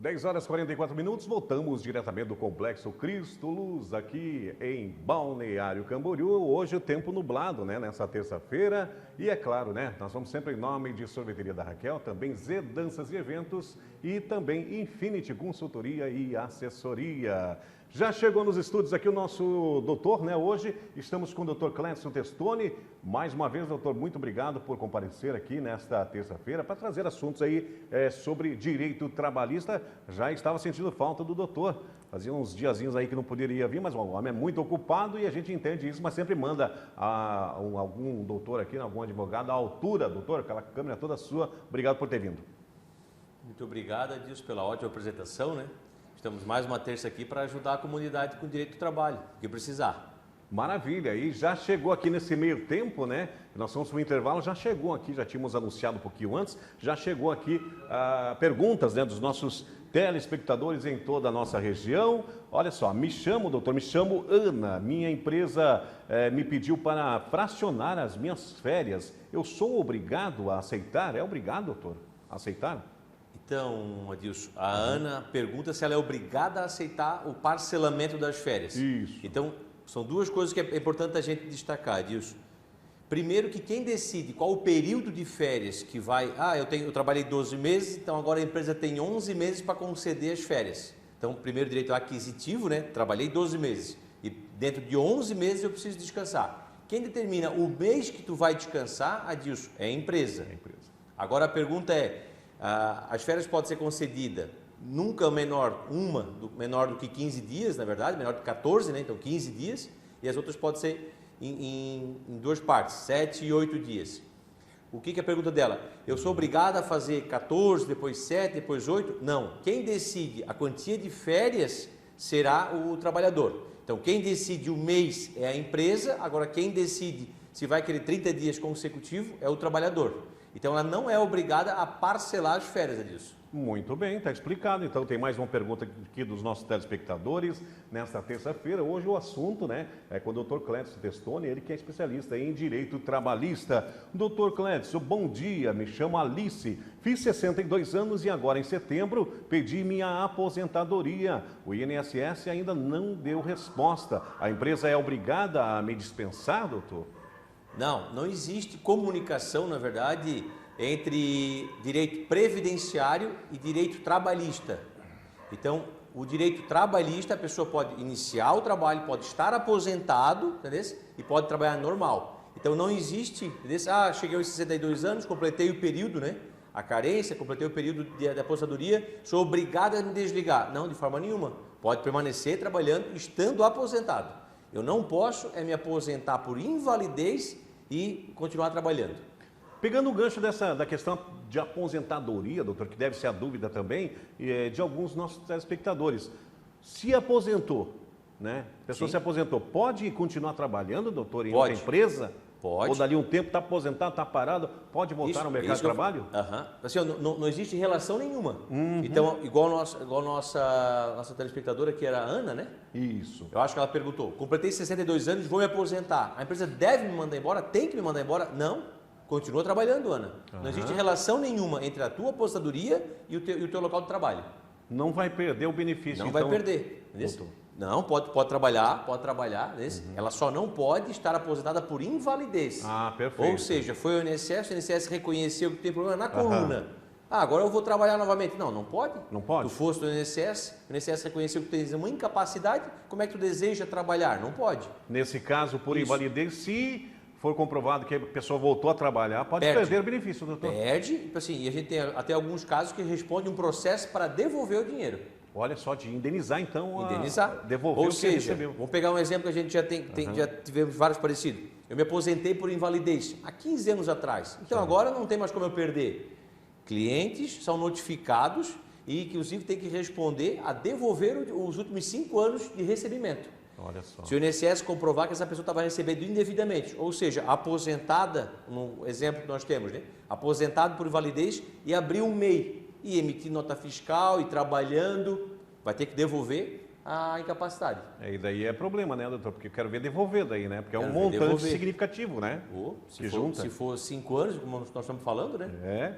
10 horas e 44 minutos, voltamos diretamente do Complexo Cristo Luz, aqui em Balneário Camboriú. Hoje o tempo nublado, né, nessa terça-feira. E é claro, né, nós vamos sempre em nome de Sorveteria da Raquel, também Zé Danças e Eventos e também Infinity Consultoria e Assessoria. Já chegou nos estúdios aqui o nosso doutor, né? Hoje estamos com o doutor Clécio Testoni. Mais uma vez, doutor, muito obrigado por comparecer aqui nesta terça-feira para trazer assuntos aí sobre direito trabalhista. Já estava sentindo falta do doutor. Fazia uns diazinhos aí que não poderia vir, mas o homem é muito ocupado e a gente entende isso, mas sempre manda algum doutor aqui, algum advogado à altura. Doutor, aquela câmera toda sua. Obrigado por ter vindo. Muito obrigado, Adilson, pela ótima apresentação, né? Estamos mais uma terça aqui para ajudar a comunidade com o direito do trabalho, o que precisar. Maravilha, e já chegou aqui nesse meio tempo, né? Nós fomos para o intervalo, já chegou aqui, já tínhamos anunciado um pouquinho antes, já chegou aqui perguntas, né, dos nossos telespectadores em toda a nossa região. Olha só, me chamo Ana, minha empresa me pediu para fracionar as minhas férias. Eu sou obrigado a aceitar? É obrigado, doutor, a aceitar? Então, Adilson, a Ana pergunta se ela é obrigada a aceitar o parcelamento das férias. Isso. Então, são duas coisas que é importante a gente destacar, Adilson. Primeiro, que quem decide qual o período de férias que vai... eu trabalhei 12 meses, então agora a empresa tem 11 meses para conceder as férias. Então, primeiro direito aquisitivo, né? Trabalhei 12 meses e dentro de 11 meses eu preciso descansar. Quem determina o mês que tu vai descansar, Adilson, é a empresa. É a empresa. Agora a pergunta é... as férias podem ser concedidas nunca menor do que 15 dias, na verdade, menor de 14, né? Então 15 dias, e as outras podem ser em duas partes, 7 e 8 dias. O que é a pergunta dela? Eu sou obrigada a fazer 14, depois 7, depois 8? Não. Quem decide a quantia de férias será o trabalhador. Então quem decide o mês é a empresa, agora quem decide se vai querer 30 dias consecutivos é o trabalhador. Então, ela não é obrigada a parcelar as férias, Adilson. Muito bem, está explicado. Então, tem mais uma pergunta aqui dos nossos telespectadores nesta terça-feira. Hoje o assunto, né, é com o doutor Clécio Testoni, ele que é especialista em direito trabalhista. Doutor Clécio, bom dia, me chamo Alice, fiz 62 anos e agora em setembro pedi minha aposentadoria. O INSS ainda não deu resposta. A empresa é obrigada a me dispensar, doutor? Não existe comunicação, na verdade, entre direito previdenciário e direito trabalhista. Então, o direito trabalhista, a pessoa pode iniciar o trabalho, pode estar aposentado, entendeu? E pode trabalhar normal. Então, não existe, entendeu? Cheguei aos 62 anos, completei o período, né? A carência, completei o período de aposentadoria, sou obrigado a me desligar. Não, de forma nenhuma. Pode permanecer trabalhando, estando aposentado. Eu não posso me aposentar por invalidez e continuar trabalhando. Pegando o gancho da questão de aposentadoria, doutor, que deve ser a dúvida também de alguns nossos telespectadores. Se aposentou, né? A pessoa Sim. se aposentou, pode continuar trabalhando, doutor, em Pode. outra empresa? Pode. Ou dali um tempo está aposentado, está parado, pode voltar no mercado de trabalho? Assim, não existe relação nenhuma. Então, igual nossa telespectadora, que era a Ana, né? Isso. Eu acho que ela perguntou, completei 62 anos, vou me aposentar. A empresa deve me mandar embora? Tem que me mandar embora? Não. Continua trabalhando, Ana. Não existe relação nenhuma entre a tua aposentadoria e o teu local de trabalho. Não vai perder o benefício, Não então, vai perder. Não, pode trabalhar, ela só não pode estar aposentada por invalidez. Perfeito. Ou seja, foi o INSS reconheceu que tem problema na coluna. Agora eu vou trabalhar novamente. Não pode. Não pode? Tu foste do INSS, o INSS reconheceu que tens uma incapacidade, como é que tu deseja trabalhar? Não pode. Nesse caso, por invalidez, se for comprovado que a pessoa voltou a trabalhar, pode perder o benefício, doutor. Perde, assim, e a gente tem até alguns casos que responde um processo para devolver o dinheiro. Olha só, de indenizar então, devolver Ou o que seja, recebeu. Vamos pegar um exemplo que a gente já tivemos vários parecidos. Eu me aposentei por invalidez há 15 anos atrás. Então agora não tem mais como eu perder. Clientes são notificados e inclusive tem que responder a devolver os últimos 5 anos de recebimento. Olha só. Se o INSS comprovar que essa pessoa estava recebendo indevidamente, ou seja, aposentada, no exemplo que nós temos, né? Aposentado por invalidez e abriu um MEI e emitir nota fiscal e trabalhando, vai ter que devolver a incapacidade. E daí é problema, né, doutor? Porque eu quero ver devolver daí, né? Porque é um montante devolver. Significativo, né? Se for 5 anos, como nós estamos falando, né?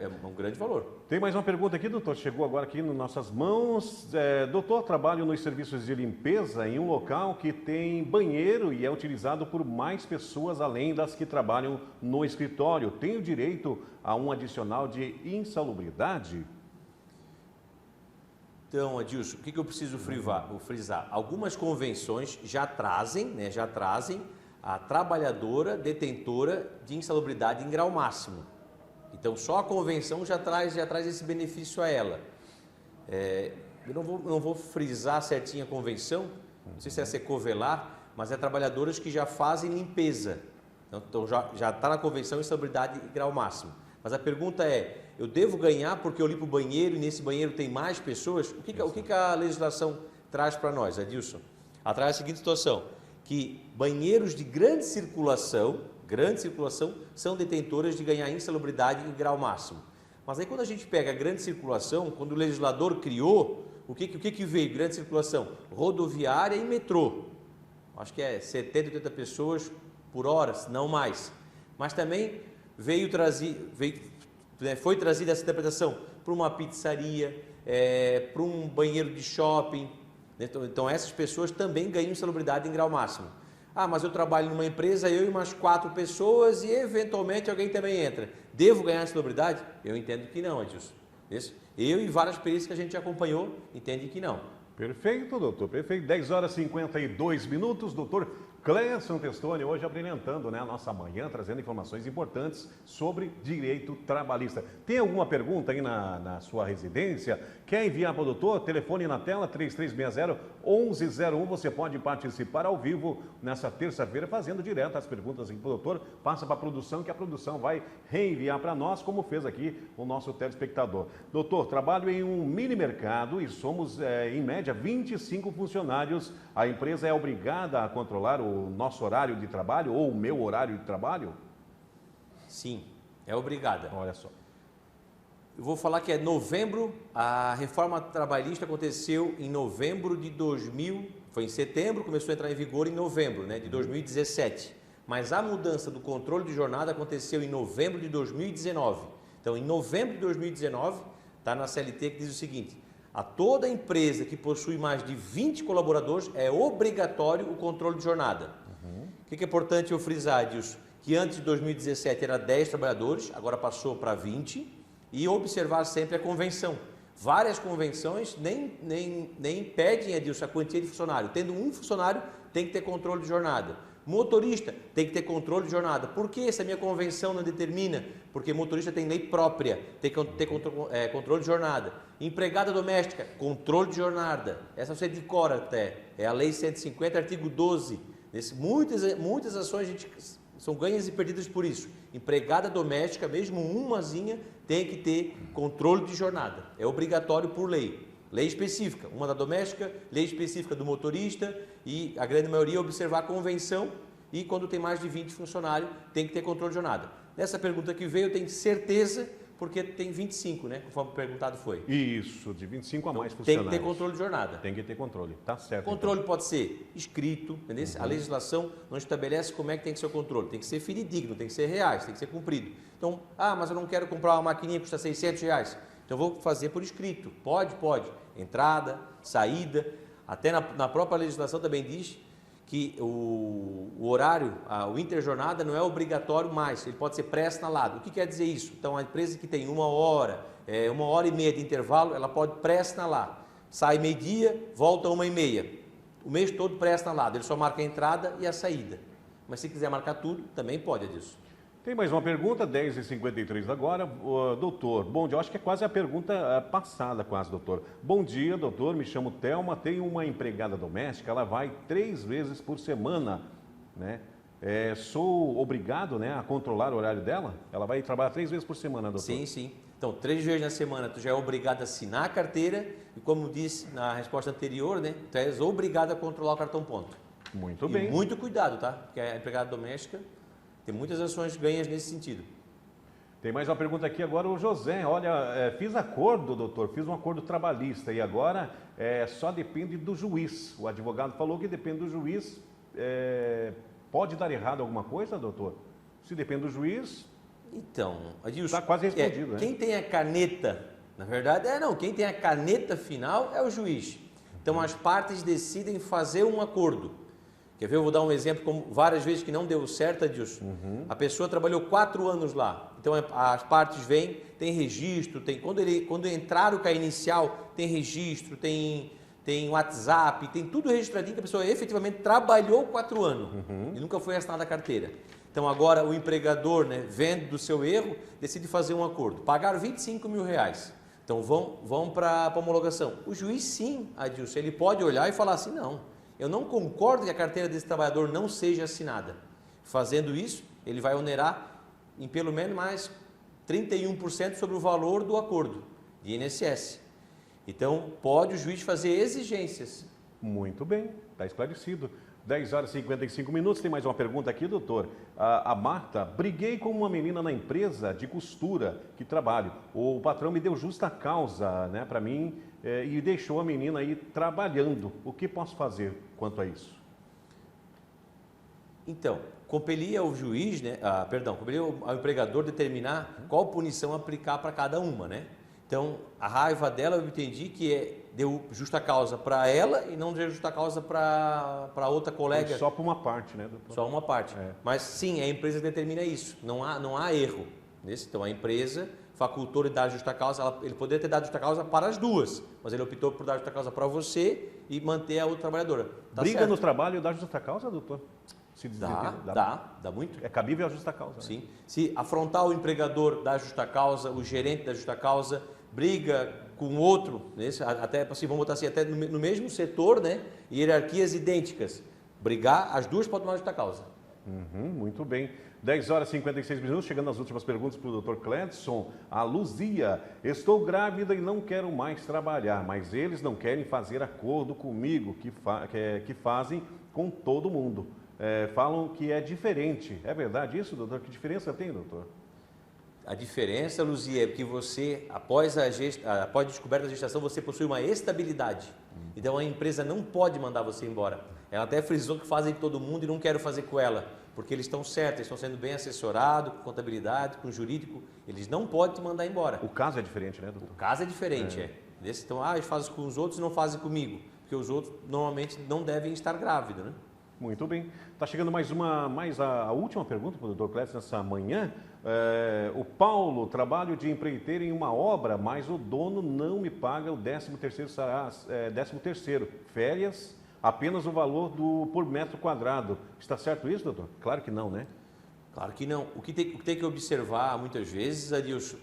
É um grande valor. Tem mais uma pergunta aqui, doutor. Chegou agora aqui nas nossas mãos. Doutor, trabalho nos serviços de limpeza em um local que tem banheiro e é utilizado por mais pessoas além das que trabalham no escritório. Tenho direito a um adicional de insalubridade? Então, Adilson, o que eu preciso frisar? Algumas convenções já trazem a trabalhadora detentora de insalubridade em grau máximo. Então, só a convenção já traz esse benefício a ela. Eu não vou frisar certinho a convenção, não sei se é Secovelar, mas é trabalhadoras que já fazem limpeza. Então, já está na convenção insalubridade em grau máximo. Mas a pergunta é, eu devo ganhar porque eu limpo o banheiro e nesse banheiro tem mais pessoas? O que a legislação traz para nós, Adilson? Ela traz a seguinte situação, que banheiros de grande circulação são detentoras de ganhar insalubridade em grau máximo. Mas aí quando a gente pega a grande circulação, quando o legislador criou, o que veio? Grande circulação rodoviária e metrô. Acho que é 70, 80 pessoas por hora, não mais. Mas também foi trazida essa interpretação para uma pizzaria, para um banheiro de shopping. Então essas pessoas também ganham insalubridade em grau máximo. Ah, mas eu trabalho numa empresa, eu e umas 4 pessoas e eventualmente alguém também entra. Devo ganhar insalubridade? Eu entendo que não, Adilson. Eu e várias perícias que a gente acompanhou entendem que não. Perfeito, doutor, perfeito. 10 horas e 52 minutos, doutor Cleison Testoni, hoje abrilhantando, né, a nossa manhã, trazendo informações importantes sobre direito trabalhista. Tem alguma pergunta aí na sua residência? Quer enviar para o doutor? Telefone na tela, 3360-1101. Você pode participar ao vivo nessa terça-feira, fazendo direto as perguntas aqui para o doutor. Passa para a produção, que a produção vai reenviar para nós, como fez aqui o nosso telespectador. Doutor, trabalho em um mini mercado e somos, em média, 25 funcionários. A empresa é obrigada a controlar o nosso horário de trabalho ou o meu horário de trabalho? Sim, é obrigada. Olha só. Eu vou falar que é novembro, a reforma trabalhista aconteceu em novembro de 2000, foi em setembro, começou a entrar em vigor em novembro, né, de 2017. Mas a mudança do controle de jornada aconteceu em novembro de 2019. Então, em novembro de 2019, está na CLT que diz o seguinte: a toda empresa que possui mais de 20 colaboradores é obrigatório o controle de jornada. O que é importante eu frisar, Adilson? Que antes de 2017 era 10 trabalhadores, agora passou para 20, e observar sempre a convenção. Várias convenções nem pedem, Adilson, a quantia de funcionário. Tendo um funcionário, tem que ter controle de jornada. Motorista tem que ter controle de jornada. Por que essa minha convenção não determina? Porque motorista tem lei própria, tem que ter controle de jornada. Empregada doméstica, controle de jornada. Essa você decora até. É a Lei 150, artigo 12. Muitas ações são ganhas e perdidas por isso. Empregada doméstica, mesmo umazinha, tem que ter controle de jornada. É obrigatório por lei. Lei específica, uma da doméstica, lei específica do motorista e a grande maioria observar a convenção e quando tem mais de 20 funcionários tem que ter controle de jornada. Nessa pergunta que veio eu tenho certeza porque tem 25, né? Conforme perguntado foi. Isso, de 25 a mais então, funcionários. Tem que ter controle de jornada. Tem que ter controle, tá certo. Controle então. Pode ser escrito, entendeu? A legislação não estabelece como é que tem que ser o controle. Tem que ser fidedigno, tem que ser reais, tem que ser cumprido. Então, mas eu não quero comprar uma maquininha que custa R$600. Então, eu vou fazer por escrito. Pode. Entrada, saída. Até na própria legislação também diz que o horário, o interjornada não é obrigatório mais, ele pode ser pré-assinalado. O que quer dizer isso? Então, a empresa que tem 1 hora, 1h30 de intervalo, ela pode pré-assinalar. Sai meio-dia, volta 1h30. O mês todo pré-assinalado, ele só marca a entrada e a saída. Mas se quiser marcar tudo, também pode, Adilson. Tem mais uma pergunta, 10h53 agora. Doutor, bom dia, eu acho que é quase a pergunta passada, quase, doutor. Bom dia, doutor, me chamo Thelma, tenho uma empregada doméstica, ela vai 3 vezes por semana, né? Sou obrigado, né, a controlar o horário dela? Ela vai trabalhar 3 vezes por semana, doutor? Sim. Então, 3 vezes na semana, tu já é obrigado a assinar a carteira e, como disse na resposta anterior, né, tu és obrigado a controlar o cartão ponto. Muito bem. E muito cuidado, tá? Porque a empregada doméstica tem muitas ações ganhas nesse sentido. Tem mais uma pergunta aqui agora, o José. Olha, fiz acordo, doutor, fiz um acordo trabalhista e agora só depende do juiz. O advogado falou que depende do juiz. Pode dar errado alguma coisa, doutor? Se depende do juiz... Então, Adilson... Está quase respondido, né? Quem tem a caneta, na verdade, quem tem a caneta final é o juiz. Então, as partes decidem fazer um acordo. Quer ver? Eu vou dar um exemplo, como várias vezes que não deu certo, Adilson. A pessoa trabalhou 4 anos lá. Então, as partes vêm, tem registro, quando entrar o CAI inicial, tem registro, tem WhatsApp, tem tudo registradinho que a pessoa efetivamente trabalhou 4 anos e nunca foi assinada a carteira. Então, agora o empregador, né, vendo do seu erro, decide fazer um acordo. Pagar R$25 mil. Então, vão para a homologação. O juiz, sim, Adilson, ele pode olhar e falar assim, não, eu não concordo que a carteira desse trabalhador não seja assinada. Fazendo isso, ele vai onerar em pelo menos mais 31% sobre o valor do acordo de INSS. Então, pode o juiz fazer exigências. Muito bem, está esclarecido. 10 horas e 55 minutos, tem mais uma pergunta aqui, doutor. A Marta, briguei com uma menina na empresa de costura que trabalho. O patrão me deu justa causa, né, para mim e deixou a menina aí trabalhando. O que posso fazer quanto a isso? Então, compelia ao juiz, né, compelia ao empregador determinar qual punição aplicar para cada uma, né? Então, a raiva dela, eu entendi que deu justa causa para ela e não deu justa causa para outra colega. Foi só para uma parte, né, doutor? Só uma parte. Mas sim, a empresa determina isso. Não há erro. Então, a empresa facultou ele dar justa causa. Ele poderia ter dado justa causa para as duas, mas ele optou por dar justa causa para você e manter a outra trabalhadora. Tá Briga certo. no trabalho dá justa causa, doutor? Se Dá muito. É cabível a justa causa, né? Sim. Se afrontar o empregador da justa causa, o gerente da justa causa, briga com outro, até assim, vamos botar assim, até no mesmo setor, né? Hierarquias idênticas. Brigar, as duas podem tomar justa causa. Muito bem. 10 horas e 56 minutos, chegando às últimas perguntas para o Dr. Cledson. A Luzia, estou grávida e não quero mais trabalhar, mas eles não querem fazer acordo comigo, que fazem com todo mundo. Falam que é diferente. É verdade isso, doutor? Que diferença tem, doutor? A diferença, Luzia, é que você, após a descoberta da gestação, você possui uma estabilidade. Então, a empresa não pode mandar você embora. Ela até frisou que fazem com todo mundo e não quero fazer com ela, porque eles estão certos, eles estão sendo bem assessorados, com contabilidade, com jurídico, eles não podem te mandar embora. O caso é diferente, né, doutor? O caso é diferente, Então, eles fazem com os outros e não fazem comigo, porque os outros normalmente não devem estar grávidos, né? Muito bem. Está chegando a última pergunta para o Dr. Cledson nessa manhã. O Paulo, trabalho de empreiteiro em uma obra, mas o dono não me paga o 13º, férias, apenas o valor por metro quadrado. Está certo isso, doutor? Claro que não, né? Claro que não. O que tem que observar muitas vezes, Adilson,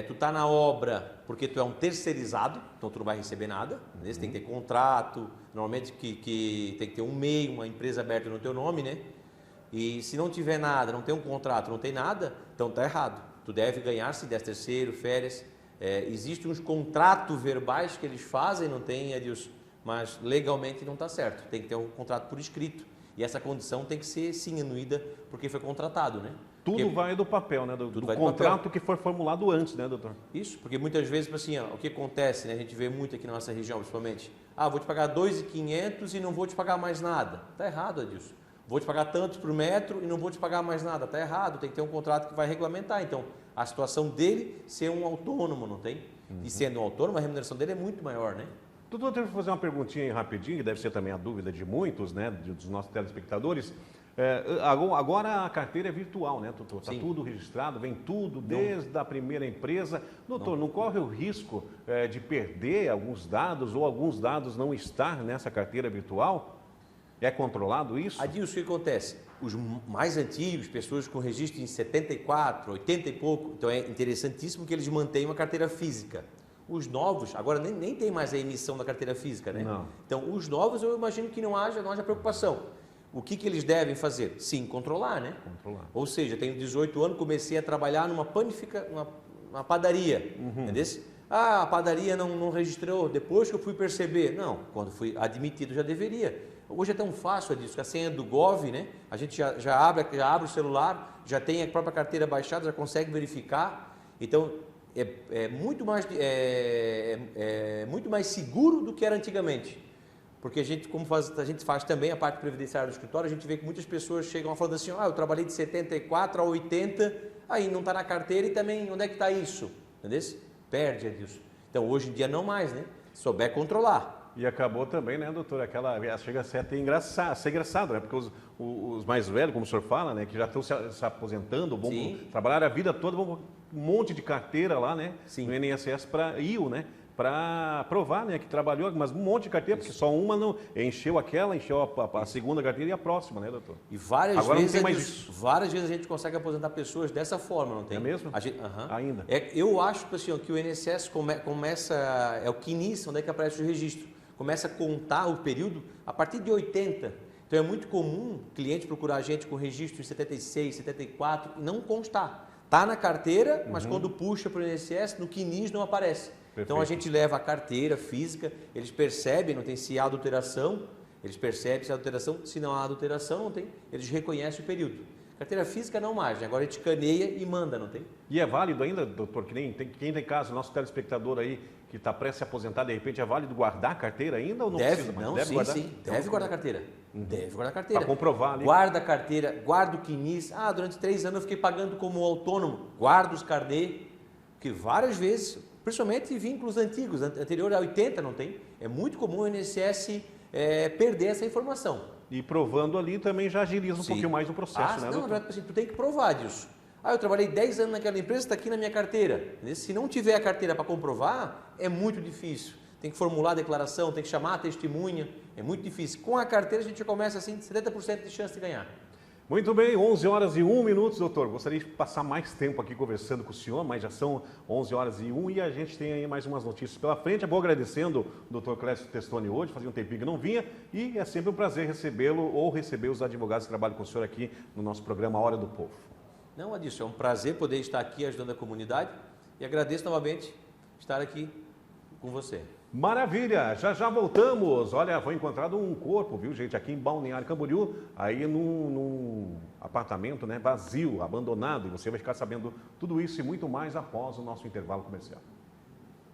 tu está na obra porque tu é um terceirizado, então tu não vai receber nada, né? Você tem que ter contrato, normalmente que tem que ter um MEI, uma empresa aberta no teu nome, né? E se não tiver nada, não tem um contrato, não tem nada, então está errado. Tu deve ganhar-se 13º, férias. Existem uns contratos verbais que eles fazem, não tem, Adilson, mas legalmente não está certo. Tem que ter um contrato por escrito. E essa condição tem que ser, sim, anuída, porque foi contratado, né? Tudo vai do papel, né? Do contrato que foi formulado antes, né, doutor? Isso, porque muitas vezes, assim, o que acontece, né? A gente vê muito aqui na nossa região, principalmente. Vou te pagar 2.500 e não vou te pagar mais nada. Está errado, Adilson. Vou te pagar tanto por metro e não vou te pagar mais nada. Está errado, tem que ter um contrato que vai regulamentar. Então, a situação dele ser um autônomo, não tem? E sendo um autônomo, a remuneração dele é muito maior, né? Doutor, eu tenho que fazer uma perguntinha aí rapidinho, que deve ser também a dúvida de muitos, né, dos nossos telespectadores. Agora a carteira é virtual, né, doutor? Está tudo registrado, vem tudo desde a primeira empresa. Doutor, não corre o risco de perder alguns dados ou alguns dados não estar nessa carteira virtual? É controlado isso? Adilson, o que acontece? Os mais antigos, pessoas com registro em 74, 80 e pouco, então é interessantíssimo que eles mantenham a carteira física. Os novos, agora nem tem mais a emissão da carteira física, né? Não. Então, os novos eu imagino que não haja preocupação. O que eles devem fazer? Sim, controlar, né? Controlar. Ou seja, tenho 18 anos, comecei a trabalhar numa padaria, entendeu? Ah, a padaria não registrou, depois que eu fui perceber. Não, quando fui admitido já deveria. Hoje é tão fácil disso, que a senha do Gov, né? A gente já abre o celular, já tem a própria carteira baixada, já consegue verificar. Então, é muito mais seguro do que era antigamente. Porque a gente, a gente faz também a parte previdenciária do escritório, a gente vê que muitas pessoas chegam falando assim, eu trabalhei de 74 a 80, aí não está na carteira e também, onde é que está isso? Entendeu? Perde disso. Então, hoje em dia não mais, né? Se souber controlar. E acabou também, né, doutor, chega a ser até engraçado, né? Porque os mais velhos, como o senhor fala, né, que já estão se aposentando, vão trabalhar a vida toda, vão um monte de carteira lá, né? Sim. No INSS para IU, né? Para provar, né, que trabalhou, mas um monte de carteira, porque só uma não encheu a segunda carteira e a próxima, né, doutor? E várias vezes a gente consegue aposentar pessoas dessa forma, não tem? É mesmo? Ainda. Eu acho assim, que o INSS começa, é o que inicia, onde é que aparece o registro, começa a contar o período a partir de 80. Então é muito comum o cliente procurar a gente com registro em 76, 74 e não constar. Está na carteira, mas quando puxa para o INSS, no CNIS não aparece. Perfeito. Então a gente leva a carteira física, eles percebem, não tem se há adulteração, eles percebem se há adulteração, se não há adulteração, não tem, eles reconhecem o período. Carteira física não mais, agora a gente caneia e manda, não tem? E é válido ainda, doutor, que nem quem tem caso, nosso telespectador aí, que está prestes a se aposentar, de repente é válido guardar a carteira ainda ou não precisa mais? Deve guardar? Sim. Deve guardar a carteira. Deve guardar a carteira. Para comprovar ali. Guarda a carteira, guarda o CNIS. Durante 3 anos eu fiquei pagando como autônomo. Guarda os carnê, que várias vezes, principalmente vínculos antigos, anterior a 80, não tem? É muito comum o INSS perder essa informação. E provando ali também já agiliza um pouquinho mais o processo, né, doutor? Não, tu tem que provar disso. Eu trabalhei 10 anos naquela empresa, está aqui na minha carteira. Se não tiver a carteira para comprovar, é muito difícil. Tem que formular a declaração, tem que chamar a testemunha, é muito difícil. Com a carteira a gente começa assim, 70% de chance de ganhar. Muito bem, 11 horas e 1 minuto, doutor. Gostaria de passar mais tempo aqui conversando com o senhor, mas já são 11 horas e 1 e a gente tem aí mais umas notícias pela frente. Eu vou agradecendo o doutor Clécio Testoni hoje, fazia um tempinho que não vinha, e é sempre um prazer recebê-lo ou receber os advogados que trabalham com o senhor aqui no nosso programa Hora do Povo. Não, Adilson, é um prazer poder estar aqui ajudando a comunidade e agradeço novamente estar aqui com você. Maravilha, já voltamos. Olha, foi encontrado um corpo, viu, gente, aqui em Balneário Camboriú, aí num apartamento, né, vazio, abandonado, e você vai ficar sabendo tudo isso e muito mais após o nosso intervalo comercial.